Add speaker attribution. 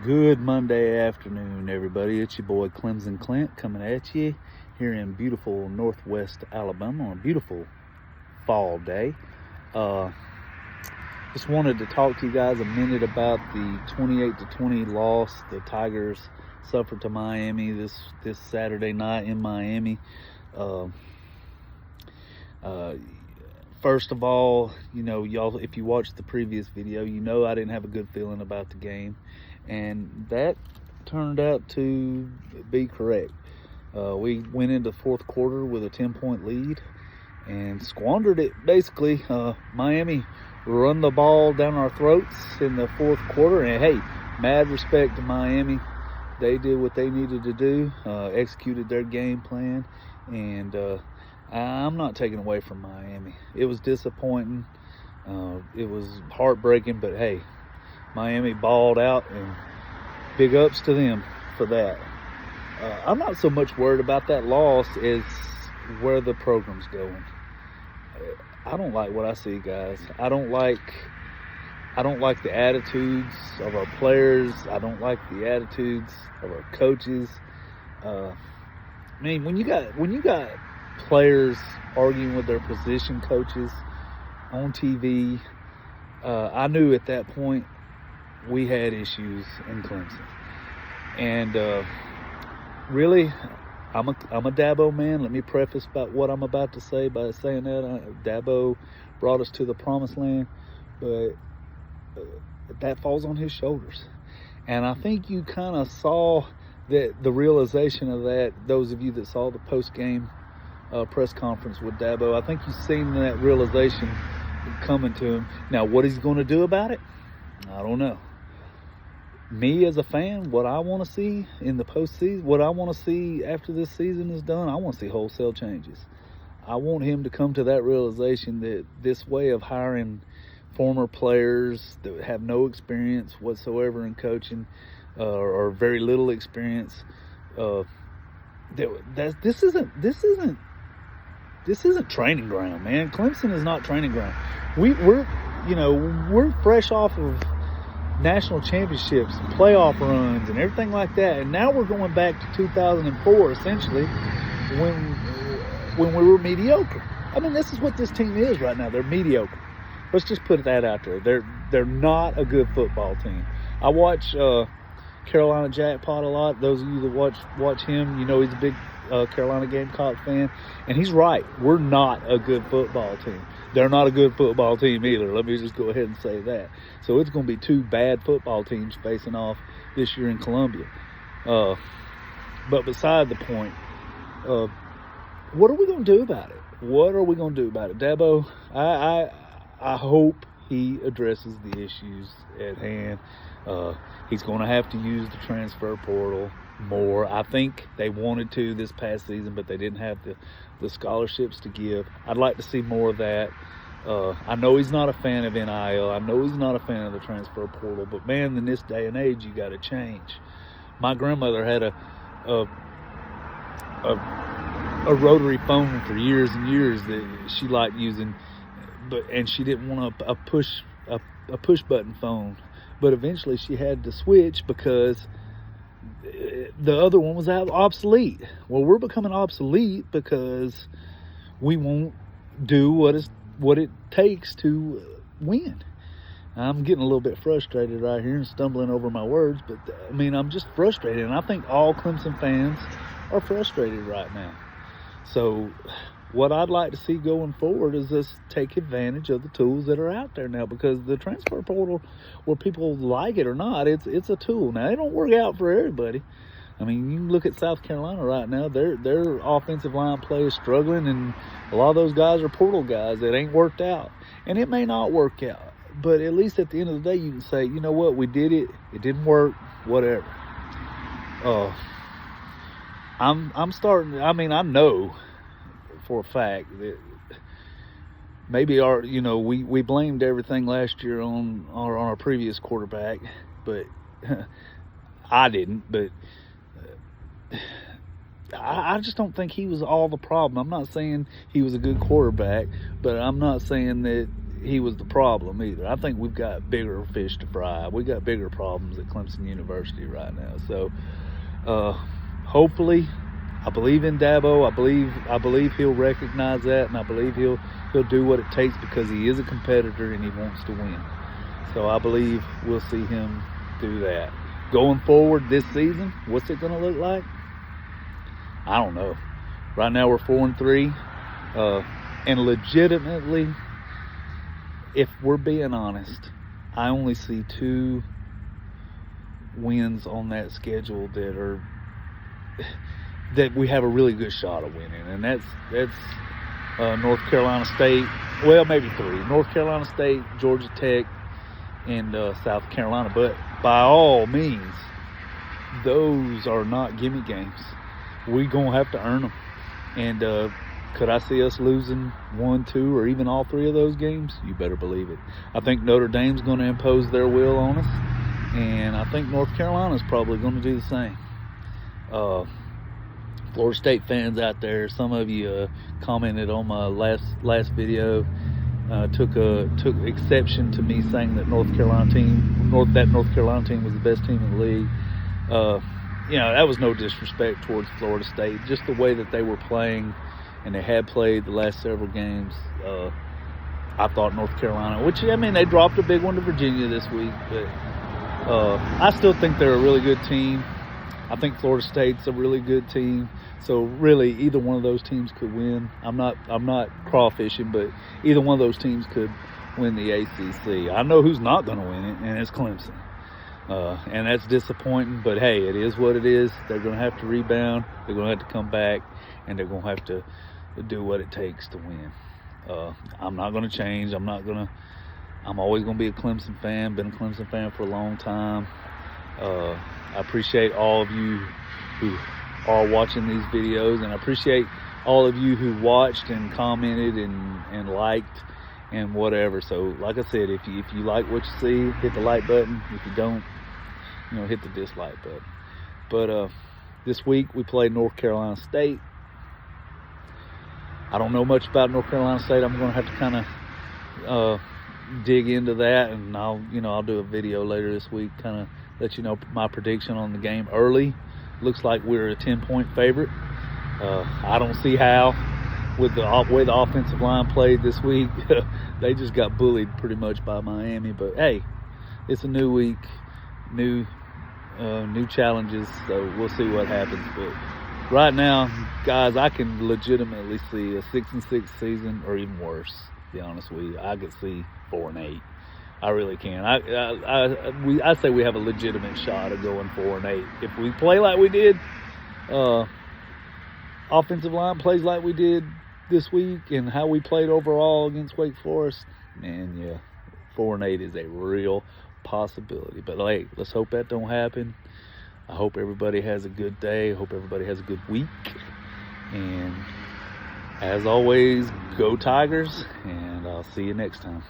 Speaker 1: Good Monday afternoon, everybody. It's your boy Clemson Clint coming at you here in beautiful Northwest Alabama on a beautiful fall day. Just wanted to talk to you guys a minute about the 28-20 loss the Tigers suffered to Miami this Saturday night in Miami. First of all, y'all, if you watched the previous video, I didn't have a good feeling about the game, and that turned out to be correct. We went into the fourth quarter with a 10-point lead and squandered it, basically. Miami run the ball down our throats in the fourth quarter, and hey, mad respect to Miami. They did what they needed to do, executed their game plan, and I'm not taking away from Miami. It was disappointing. It was heartbreaking, but hey, Miami balled out, and big ups to them for that. I'm not so much worried about that loss as where the program's going. I don't like what I see, guys. I don't like the attitudes of our players. I don't like the attitudes of our coaches. When you got players arguing with their position coaches on TV, I knew at that point we had issues in Clemson. And really, I'm a Dabo man. Let me preface about what I'm about to say by saying that Dabo brought us to the promised land, but that falls on his shoulders. And I think you kind of saw that, the realization of that, those of you that saw the post-game press conference with Dabo. I think you've seen that realization coming to him. Now, what he's going to do about it, I don't know. Me as a fan, what I want to see in the postseason, what I want to see after this season is done, I want to see wholesale changes. I want him to come to that realization that this way of hiring former players that have no experience whatsoever in coaching, or very little experience, this isn't training ground, man. Clemson is not training ground. We're fresh off of national championships and playoff runs and everything like that, and now we're going back to 2004 essentially, when we were mediocre. I mean, this is what this team is right now. They're mediocre. Let's just put that out there. They're not a good football team. I watch Carolina Jackpot a lot. Those of you that watch him, he's a big Carolina Gamecock fan, and he's right. We're not a good football team. They're not a good football team either. Let me just go ahead and say that. So it's going to be two bad football teams facing off this year in Columbia. But beside the point, what are we going to do about it? What are we going to do about it? Dabo, I hope he addresses the issues at hand. He's going to have to use the transfer portal more. I think they wanted to this past season, but they didn't have the scholarships to give. I'd like to see more of that. I know he's not a fan of NIL. I know he's not a fan of the transfer portal, but man, in this day and age, you got to change. My grandmother had a rotary phone for years and years that she liked using, and she didn't want a push button phone. But eventually she had to switch because the other one was obsolete. Well, we're becoming obsolete because we won't do what it takes to win. I'm getting a little bit frustrated right here and stumbling over my words, but I'm just frustrated, and I think all Clemson fans are frustrated right now. So what I'd like to see going forward is us take advantage of the tools that are out there now, because the transfer portal, whether people like it or not, it's a tool. Now, it don't work out for everybody. I mean, you can look at South Carolina right now. Their offensive line play is struggling, and a lot of those guys are portal guys that ain't worked out. And it may not work out, but at least at the end of the day, you can say, you know what, we did it. It didn't work, whatever. I'm starting. I know for a fact that maybe we blamed everything last year on our previous quarterback, but I didn't. But I just don't think he was all the problem. I'm not saying he was a good quarterback, but I'm not saying that he was the problem either. I think we've got bigger fish to fry. We got bigger problems at Clemson University right now. So hopefully, I believe in Dabo. I believe he'll recognize that, and I believe he'll do what it takes, because he is a competitor and he wants to win. So I believe we'll see him do that. Going forward this season, what's it going to look like? I don't know. Right now we're 4-3, and legitimately, if we're being honest, I only see 2 wins on that schedule that we have a really good shot of winning, and that's North Carolina State. Well, maybe 3: North Carolina State, Georgia Tech, and South Carolina. But by all means, those are not gimme games. We're gonna have to earn them. And could I see us losing 1, 2, or even all 3 of those games? You better believe it. I think Notre Dame's going to impose their will on us, and I think North Carolina's probably going to do the same. Florida State fans out there, some of you commented on my last video, took exception to me saying that North Carolina team was the best team in the league. That was no disrespect towards Florida State. Just the way that they were playing, and they had played the last several games. I thought North Carolina, they dropped a big one to Virginia this week, but I still think they're a really good team. I think Florida State's a really good team. So really, either one of those teams could win. I'm not crawfishing, but either one of those teams could win the ACC. I know who's not going to win it, and it's Clemson. And that's disappointing, but hey, it is what it is. They're going to have to rebound. They're going to have to come back, and they're going to have to do what it takes to win. I'm not going to change. I'm always going to be a Clemson fan. Been a Clemson fan for a long time. I appreciate all of you who are watching these videos, and I appreciate all of you who watched and commented and liked and whatever. So like I said, if you like what you see, hit the like button. If you don't, hit the dislike button. But this week we played North Carolina State. I don't know much about North Carolina State. I'm going to have to kind of dig into that, and I'll do a video later this week, kind of let you know my prediction on the game early. Looks like we're a 10-point favorite. I don't see how, with the way the offensive line played this week. They just got bullied pretty much by Miami. But hey, it's a new week, new challenges, so we'll see what happens. But right now, guys, I can legitimately see a 6-6 season, or even worse. To be honest with you, I could see 4-8. I really can. I say we have a legitimate shot of going 4-8 if we play like we did. Offensive line plays like we did this week, and how we played overall against Wake Forest. Man, yeah, 4-8 is a real possibility. But hey, let's hope that don't happen. I hope everybody has a good day. I hope everybody has a good week. And as always, go Tigers, and I'll see you next time.